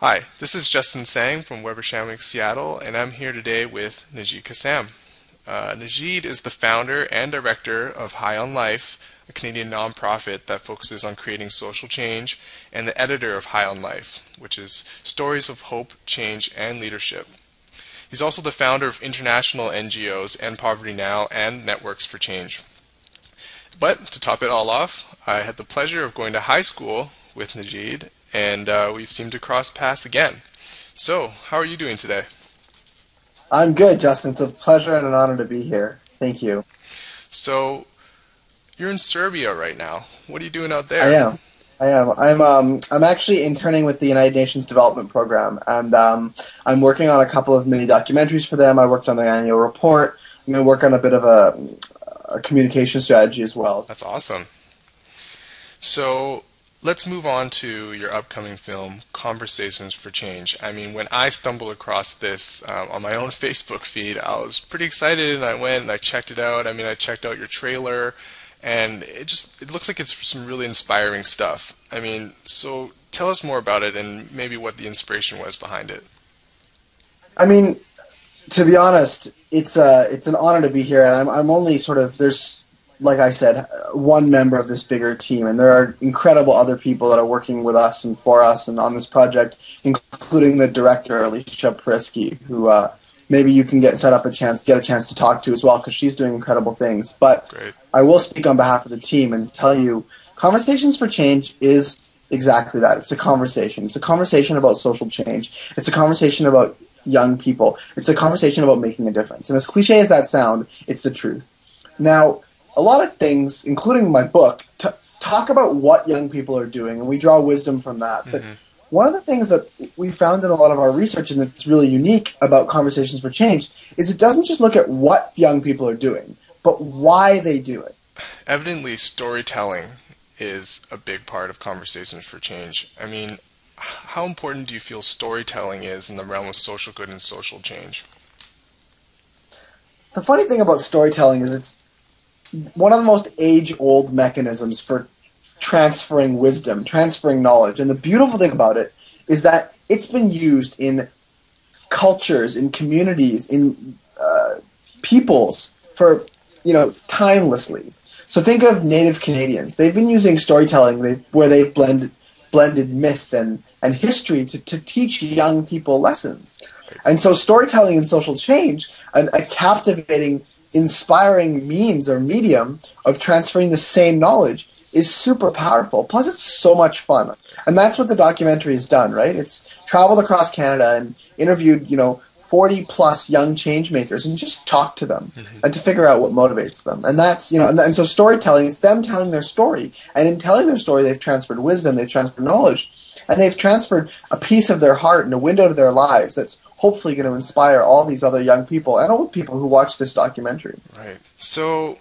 Hi, this is Justin Sang from Weber Shandwick, Seattle, and I'm here today with Nejeed Kassam. Nejeed is the founder and director of High on Life, a Canadian nonprofit that focuses on creating social change, and the editor of High on Life, which is stories of hope, change, and leadership. He's also the founder of international NGOs End Poverty Now and Networks for Change. But to top it all off, I had the pleasure of going to high school with Nejeed, and we've seemed to cross paths again. So, how are you doing today? I'm good, Justin. It's a pleasure and an honor to be here. Thank you. So, you're in Serbia right now. What are you doing out I there? am. I am. I'm actually interning with the United Nations Development Program, and I'm working on a couple of mini documentaries for them. I worked on their annual report. I'm going to work on a bit of a communication strategy as well. That's awesome. So, let's move on to your upcoming film, Conversations for Change. I mean, when I stumbled across this on my own Facebook feed, I was pretty excited, and I went and I checked it out. I mean, I checked out your trailer, and it looks like it's some really inspiring stuff. I mean, so tell us more about it and maybe what the inspiration was behind it. I mean, to be honest, it's an honor to be here, and I'm only sort of there's like I said, one member of this bigger team, and there are incredible other people that are working with us and for us and on this project, including the director Alicia Prisky, who maybe you can get a chance to talk to as well, because she's doing incredible things. But Great. I will speak on behalf of the team and tell you, Conversations for Change is exactly that. It's a conversation. It's a conversation about social change. It's a conversation about young people. It's a conversation about making a difference. And as cliche as that sounds, it's the truth. Now, a lot of things, including my book, talk about what young people are doing, and we draw wisdom from that. But one of the things that we found in a lot of our research, and that's really unique about Conversations for Change, is it doesn't just look at what young people are doing, but why they do it. Evidently, storytelling is a big part of Conversations for Change. I mean, how important do you feel storytelling is in the realm of social good and social change? The funny thing about storytelling is it's one of the most age-old mechanisms for transferring wisdom, transferring knowledge. And the beautiful thing about it is that it's been used in cultures, in communities, in peoples for, timelessly. So think of Native Canadians. They've been using storytelling where they've blended myth and history to teach young people lessons. And so storytelling and social change, a captivating, inspiring means or medium of transferring the same knowledge, is super powerful. Plus, it's so much fun. And that's what the documentary has done, right? It's traveled across Canada and interviewed, 40 plus young change makers and just talked to them and to figure out what motivates them. And that's, and so storytelling, it's them telling their story. And in telling their story, they've transferred wisdom, they've transferred knowledge, and they've transferred a piece of their heart and a window to their lives that's hopefully going to inspire all these other young people and old people who watch this documentary. Right. So,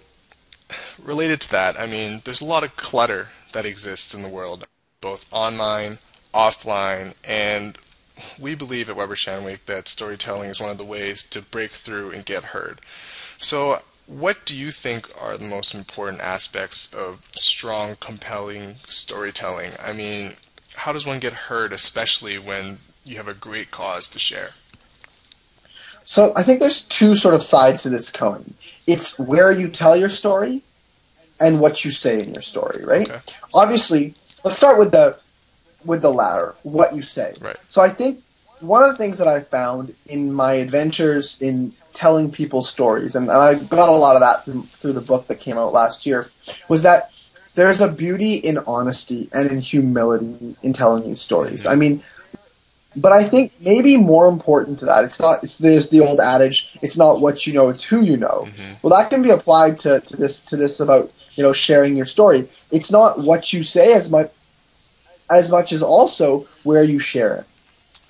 related to that, I mean, there's a lot of clutter that exists in the world, both online, offline, and we believe at Weber Shandwick that storytelling is one of the ways to break through and get heard. So, what do you think are the most important aspects of strong, compelling storytelling? I mean, how does one get heard, especially when you have a great cause to share? So I think there's two sort of sides to this coin. It's where you tell your story and what you say in your story, right? Okay. Obviously, let's start with the latter, what you say. Right. So I think one of the things that I found in my adventures in telling people stories, and I got a lot of that through the book that came out last year, was that there's a beauty in honesty and in humility in telling these stories. I mean, but I think maybe more important to that, there's the old adage, it's not what you know, it's who you know. Well, that can be applied to this about, sharing your story. It's not what you say as much as also where you share it.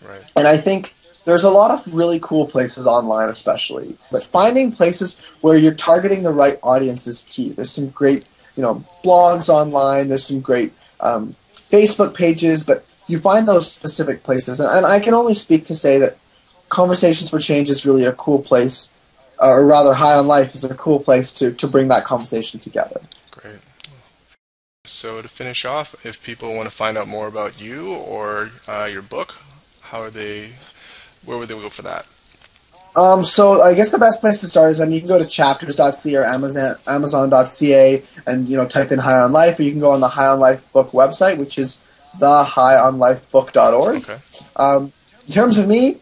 Right. And I think there's a lot of really cool places online especially, but finding places where you're targeting the right audience is key. There's some great, blogs online, there's some great Facebook pages, but you find those specific places. And I can only speak to say that Conversations for Change is really a cool place, or rather High on Life is a cool place to bring that conversation together. Great. So to finish off, if people want to find out more about you or your book, how are they? Where would they go for that? So I guess the best place to start is, you can go to chapters.ca or Amazon.ca and, type in High on Life, or you can go on the High on Life book website, which is thehighonlifebook.org. Okay. In terms of me,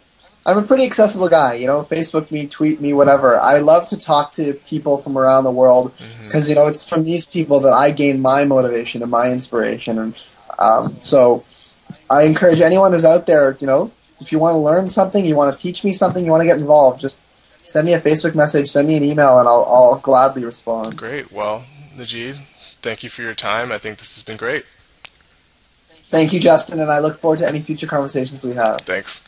I'm a pretty accessible guy. Facebook me, tweet me, whatever. I love to talk to people from around the world Hmm. because, it's from these people that I gain my motivation and my inspiration. And so I encourage anyone who's out there, if you want to learn something, you want to teach me something, you want to get involved, just send me a Facebook message, send me an email, and I'll gladly respond. Great. Well, Nejeed, thank you for your time. I think this has been great. Thank you, Justin, and I look forward to any future conversations we have. Thanks.